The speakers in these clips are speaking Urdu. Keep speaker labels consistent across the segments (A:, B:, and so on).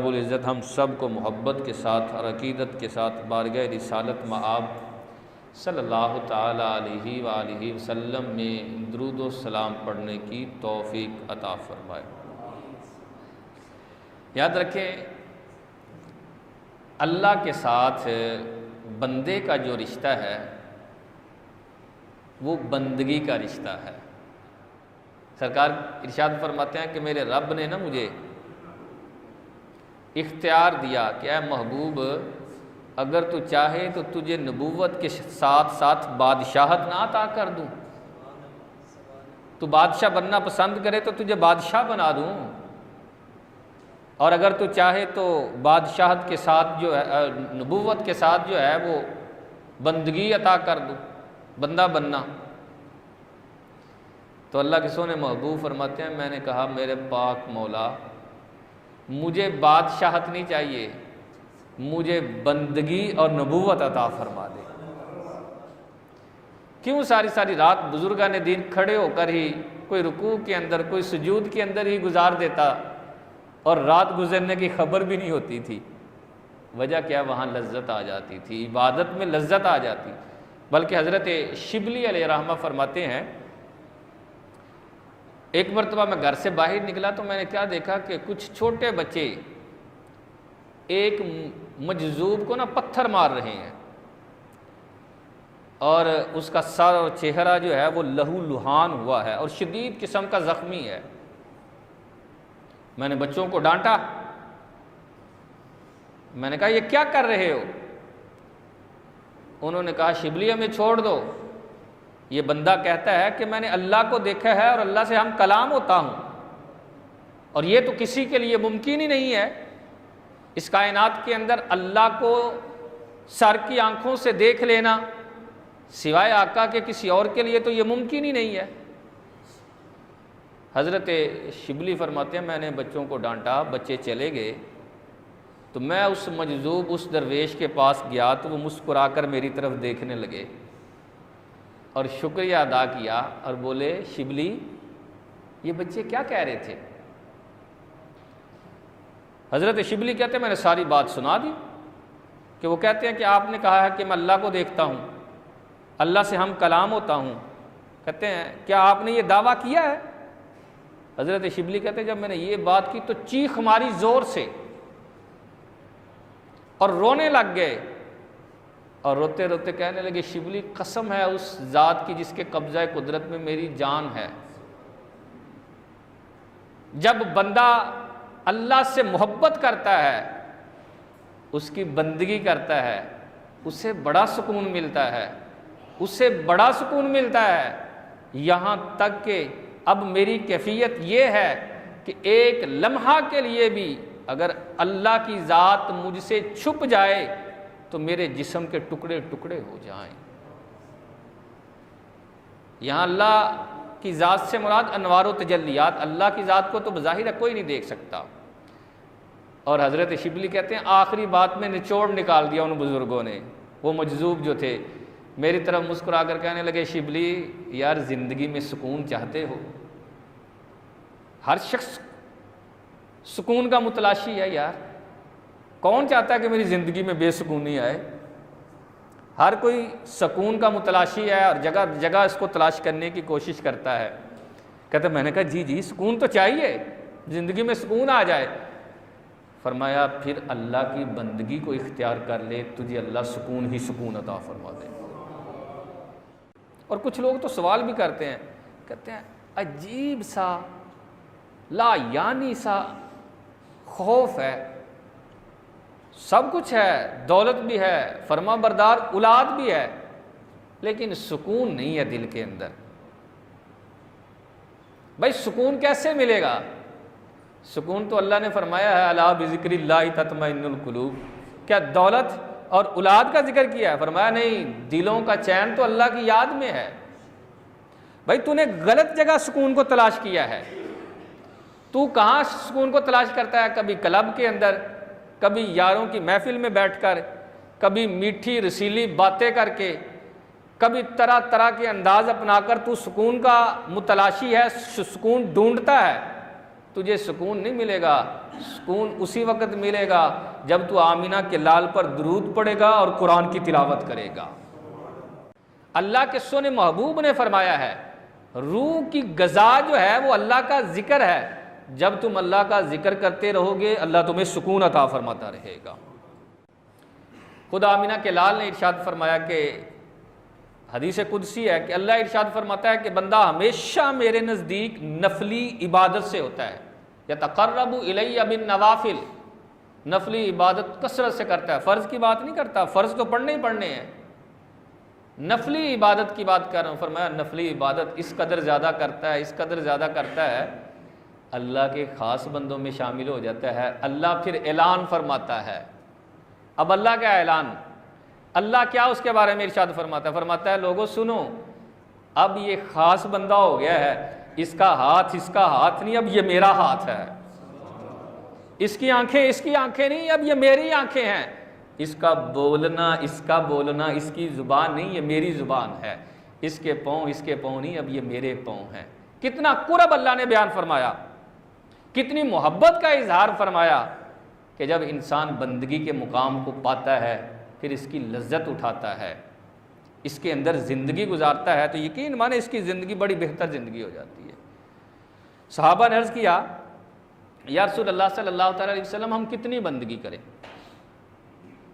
A: رب العزت ہم سب کو محبت کے ساتھ اور عقیدت کے ساتھ بارگاہ رسالت مآب صلی اللہ تعالیٰ علیہ وآلہ وسلم میں درود و سلام پڑھنے کی توفیق عطا فرمائے۔ یاد رکھیں، اللہ کے ساتھ بندے کا جو رشتہ ہے وہ بندگی کا رشتہ ہے۔ سرکار ارشاد فرماتے ہیں کہ میرے رب نے نا مجھے اختیار دیا کہ اے محبوب، اگر تو چاہے تو تجھے نبوت کے ساتھ ساتھ بادشاہت نہ عطا کر دوں، تو بادشاہ بننا پسند کرے تو تجھے بادشاہ بنا دوں، اور اگر تو چاہے تو بادشاہت کے ساتھ جو ہے، نبوت کے ساتھ جو ہے وہ بندگی عطا کر دوں، بندہ بننا۔ تو اللہ کے سونے محبوب فرماتے ہیں، میں نے کہا میرے پاک مولا، مجھے بادشاہت نہیں چاہیے، مجھے بندگی اور نبوت عطا فرما دے۔ کیوں ساری ساری رات بزرگان دین کھڑے ہو کر ہی کوئی رکوع کے اندر، کوئی سجود کے اندر ہی گزار دیتا اور رات گزرنے کی خبر بھی نہیں ہوتی تھی؟ وجہ کیا؟ وہاں لذت آ جاتی تھی، عبادت میں لذت آ جاتی۔ بلکہ حضرت شبلی علیہ رحمہ فرماتے ہیں، ایک مرتبہ میں گھر سے باہر نکلا تو میں نے کیا دیکھا کہ کچھ چھوٹے بچے ایک مجذوب کو نا پتھر مار رہے ہیں، اور اس کا سر اور چہرہ جو ہے وہ لہو لہان ہوا ہے اور شدید قسم کا زخمی ہے۔ میں نے بچوں کو ڈانٹا، میں نے کہا یہ کیا کر رہے ہو؟ انہوں نے کہا شبلی ہمیں چھوڑ دو، یہ بندہ کہتا ہے کہ میں نے اللہ کو دیکھا ہے اور اللہ سے ہم کلام ہوتا ہوں، اور یہ تو کسی کے لیے ممکن ہی نہیں ہے۔ اس کائنات کے اندر اللہ کو سر کی آنکھوں سے دیکھ لینا سوائے آقا کے کسی اور کے لیے تو یہ ممکن ہی نہیں ہے۔ حضرت شبلی فرماتے ہیں، میں نے بچوں کو ڈانٹا، بچے چلے گئے تو میں اس مجذوب، اس درویش کے پاس گیا تو وہ مسکرا کر میری طرف دیکھنے لگے اور شکریہ ادا کیا اور بولے شبلی یہ بچے کیا کہہ رہے تھے؟ حضرت شبلی کہتے ہیں میں نے ساری بات سنا دی کہ وہ کہتے ہیں کہ آپ نے کہا ہے کہ میں اللہ کو دیکھتا ہوں، اللہ سے ہم کلام ہوتا ہوں۔ کہتے ہیں کیا آپ نے یہ دعویٰ کیا ہے؟ حضرت شبلی کہتے ہیں جب میں نے یہ بات کی تو چیخ ماری زور سے اور رونے لگ گئے، اور روتے روتے کہنے لگے شبلی قسم ہے اس ذات کی جس کے قبضہ قدرت میں میری جان ہے، جب بندہ اللہ سے محبت کرتا ہے، اس کی بندگی کرتا ہے، اسے بڑا سکون ملتا ہے، اسے بڑا سکون ملتا ہے۔ یہاں تک کہ اب میری کیفیت یہ ہے کہ ایک لمحہ کے لیے بھی اگر اللہ کی ذات مجھ سے چھپ جائے تو میرے جسم کے ٹکڑے ٹکڑے ہو جائیں۔ یہاں اللہ کی ذات سے مراد انوار و تجلیات، اللہ کی ذات کو تو بظاہر کوئی نہیں دیکھ سکتا۔ اور حضرت شبلی کہتے ہیں آخری بات میں نچوڑ نکال دیا ان بزرگوں نے، وہ مجذوب جو تھے میری طرف مسکرا کر کہنے لگے شبلی یار زندگی میں سکون چاہتے ہو؟ ہر شخص سکون کا متلاشی ہے یار، کون چاہتا ہے کہ میری زندگی میں بے سکونی آئے؟ ہر کوئی سکون کا متلاشی ہے اور جگہ جگہ اس کو تلاش کرنے کی کوشش کرتا ہے۔ کہتے میں نے کہا جی سکون تو چاہیے، زندگی میں سکون آ جائے۔ فرمایا پھر اللہ کی بندگی کو اختیار کر لے، تجھے اللہ سکون ہی سکون عطا فرما دے۔ اور کچھ لوگ تو سوال بھی کرتے ہیں، کہتے ہیں عجیب سا لا یعنی سا خوف ہے، سب کچھ ہے، دولت بھی ہے، فرما بردار اولاد بھی ہے، لیکن سکون نہیں ہے دل کے اندر۔ بھائی سکون کیسے ملے گا؟ سکون تو اللہ نے فرمایا ہے الا بذکر اللہ تطمئن القلوب۔ کیا دولت اور اولاد کا ذکر کیا ہے؟ فرمایا نہیں، دلوں کا چین تو اللہ کی یاد میں ہے۔ بھائی تو نے غلط جگہ سکون کو تلاش کیا ہے۔ تو کہاں سکون کو تلاش کرتا ہے؟ کبھی کلب کے اندر، کبھی یاروں کی محفل میں بیٹھ کر، کبھی میٹھی رسیلی باتیں کر کے، کبھی طرح طرح کے انداز اپنا کر تو سکون کا متلاشی ہے، سکون ڈھونڈتا ہے۔ تجھے سکون نہیں ملے گا سکون اسی وقت ملے گا جب تو آمینہ کے لال پر درود پڑے گا اور قرآن کی تلاوت کرے گا۔ اللہ کے سونے محبوب نے فرمایا ہے روح کی غذا جو ہے وہ اللہ کا ذکر ہے، جب تم اللہ کا ذکر کرتے رہو گے اللہ تمہیں سکون عطا فرماتا رہے گا۔ خود آمینہ کے لال نے ارشاد فرمایا کہ حدیث قدسی ہے کہ اللہ ارشاد فرماتا ہے کہ بندہ ہمیشہ میرے نزدیک نفلی عبادت سے ہوتا ہے، یتقرب الی بالنوافل، نفلی عبادت کثرت سے کرتا ہے، فرض کی بات نہیں کرتا، فرض تو پڑھنے ہی پڑھنے ہیں، نفلی عبادت کی بات کر رہا ہوں۔ فرمایا نفلی عبادت اس قدر زیادہ کرتا ہے، اس قدر زیادہ کرتا ہے، اللہ کے خاص بندوں میں شامل ہو جاتا ہے۔ اللہ پھر اعلان فرماتا ہے۔ اب اللہ کا اعلان، اللہ کیا اس کے بارے میں ارشاد فرماتا ہے لوگوں سنو، اب یہ خاص بندہ ہو گیا ہے، اس کا ہاتھ نہیں، اب یہ میرا ہاتھ ہے، اس کی آنکھیں نہیں، اب یہ میری آنکھیں ہیں، اس کا بولنا اس کی زبان نہیں، یہ میری زبان ہے، اس کے پاؤں نہیں، اب یہ میرے پاؤں ہیں۔ کتنا قرب اللہ نے بیان فرمایا، کتنی محبت کا اظہار فرمایا کہ جب انسان بندگی کے مقام کو پاتا ہے پھر اس کی لذت اٹھاتا ہے، اس کے اندر زندگی گزارتا ہے تو یقین مانے اس کی زندگی بڑی بہتر زندگی ہو جاتی ہے۔ صحابہ نے عرض کیا یا رسول اللہ صلی اللہ تعالیٰ علیہ وسلم ہم کتنی بندگی کریں؟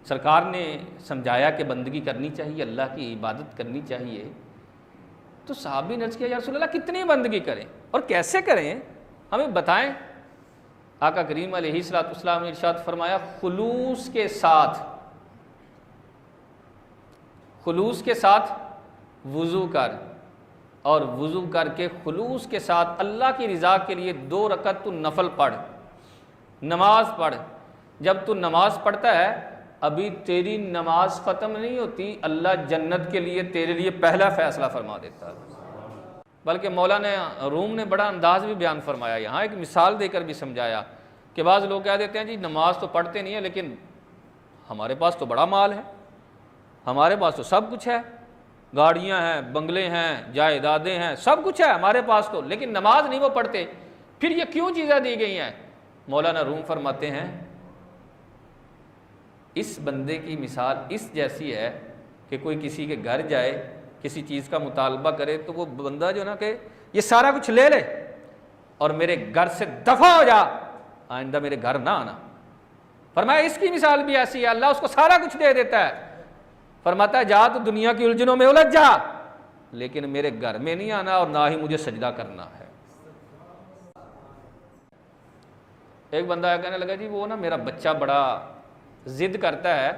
A: سرکار نے سمجھایا کہ بندگی کرنی چاہیے، اللہ کی عبادت کرنی چاہیے۔ تو صحابی نے عرض کیا یا رسول اللہ کتنی بندگی کریں اور کیسے کریں، ہمیں بتائیں۔ آقا کریم علیہ الصلوۃ والسلام نے ارشاد فرمایا خلوص کے ساتھ وضو کر، اور وضو کر کے خلوص کے ساتھ اللہ کی رضا کے لیے 2 رکعت تو نفل پڑھ، نماز پڑھ۔ جب تو نماز پڑھتا ہے ابھی تیری نماز ختم نہیں ہوتی، اللہ جنت کے لیے تیرے لیے پہلا فیصلہ فرما دیتا ہے۔ بلکہ مولانا روم نے بڑا انداز بھی بیان فرمایا، یہاں ایک مثال دے کر بھی سمجھایا کہ بعض لوگ کہہ دیتے ہیں جی نماز تو پڑھتے نہیں ہیں لیکن ہمارے پاس تو بڑا مال ہے، ہمارے پاس تو سب کچھ ہے، گاڑیاں ہیں، بنگلے ہیں، جائیدادیں ہیں، سب کچھ ہے ہمارے پاس تو، لیکن نماز نہیں وہ پڑھتے، پھر یہ کیوں چیزیں دی گئی ہیں؟ مولانا روم فرماتے ہیں اس بندے کی مثال اس جیسی ہے کہ کوئی کسی کے گھر جائے کسی چیز کا مطالبہ کرے تو وہ بندہ جو نا کہ یہ سارا کچھ لے لے اور میرے گھر سے دفع ہو جا، آئندہ میرے گھر نہ آنا۔ فرمایا اس کی مثال بھی ایسی ہے، اللہ اس کو سارا کچھ دے دیتا ہے، فرماتا ہے جا تو دنیا کی الجھنوں میں الجھ جا لیکن میرے گھر میں نہیں آنا اور نہ ہی مجھے سجدہ کرنا ہے۔ ایک بندہ آیا کہنے لگا جی وہ نا میرا بچہ بڑا ضد کرتا ہے،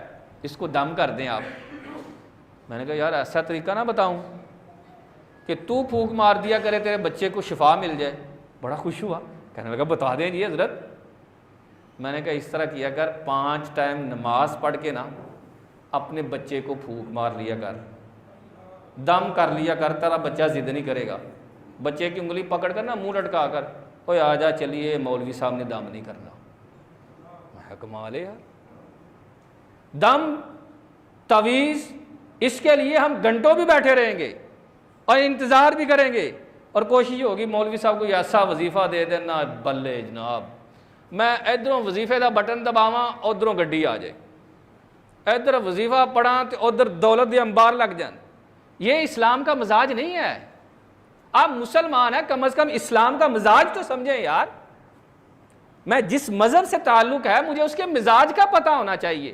A: اس کو دم کر دیں آپ۔ میں نے کہا یار ایسا طریقہ نہ بتاؤں کہ تو پھونک مار دیا کرے تیرے بچے کو شفا مل جائے۔ بڑا خوش ہوا، کہنے لگا بتا دیں جی حضرت۔ میں نے کہا اس طرح کیا کر 5 ٹائم نماز پڑھ کے نا اپنے بچے کو پھونک مار لیا کر، دم کر لیا کر، تیرا بچہ ضد نہیں کرے گا۔ بچے کی انگلی پکڑ کر نا منہ لٹکا کر اوے آ جا چلیے مولوی صاحب نے دم نہیں کرنا۔ میں کمال ہے یار، دم تعویذ اس کے لیے ہم گھنٹوں بھی بیٹھے رہیں گے اور انتظار بھی کریں گے اور کوشش ہوگی مولوی صاحب کو ایسا وظیفہ دے دینا بلے جناب میں ادھروں وظیفے دا بٹن دباواں ادھروں گڈی آ جائے، ادھر وظیفہ پڑھاں تو ادھر دولت دے انبار لگ جان۔ یہ اسلام کا مزاج نہیں ہے۔ آپ مسلمان ہیں، کم از کم اسلام کا مزاج تو سمجھیں یار۔ میں جس مذہب سے تعلق ہے مجھے اس کے مزاج کا پتہ ہونا چاہیے،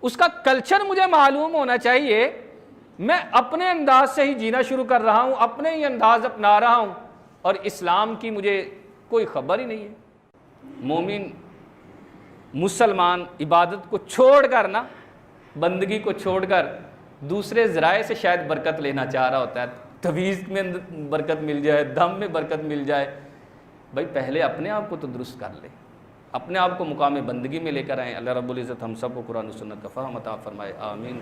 A: اس کا کلچر مجھے معلوم ہونا چاہیے۔ میں اپنے انداز سے ہی جینا شروع کر رہا ہوں، اپنے ہی انداز اپنا رہا ہوں اور اسلام کی مجھے کوئی خبر ہی نہیں ہے۔ مومن مسلمان عبادت کو چھوڑ کر نا، بندگی کو چھوڑ کر دوسرے ذرائع سے شاید برکت لینا چاہ رہا ہوتا ہے، تعویذ میں برکت مل جائے، دم میں برکت مل جائے۔ بھائی پہلے اپنے آپ کو تو درست کر لے، اپنے آپ کو مقام بندگی میں لے کر آئیں۔ اللہ رب العزت ہم سب کو قرآن و سنت کا فہم عطا فرمائے، آمین۔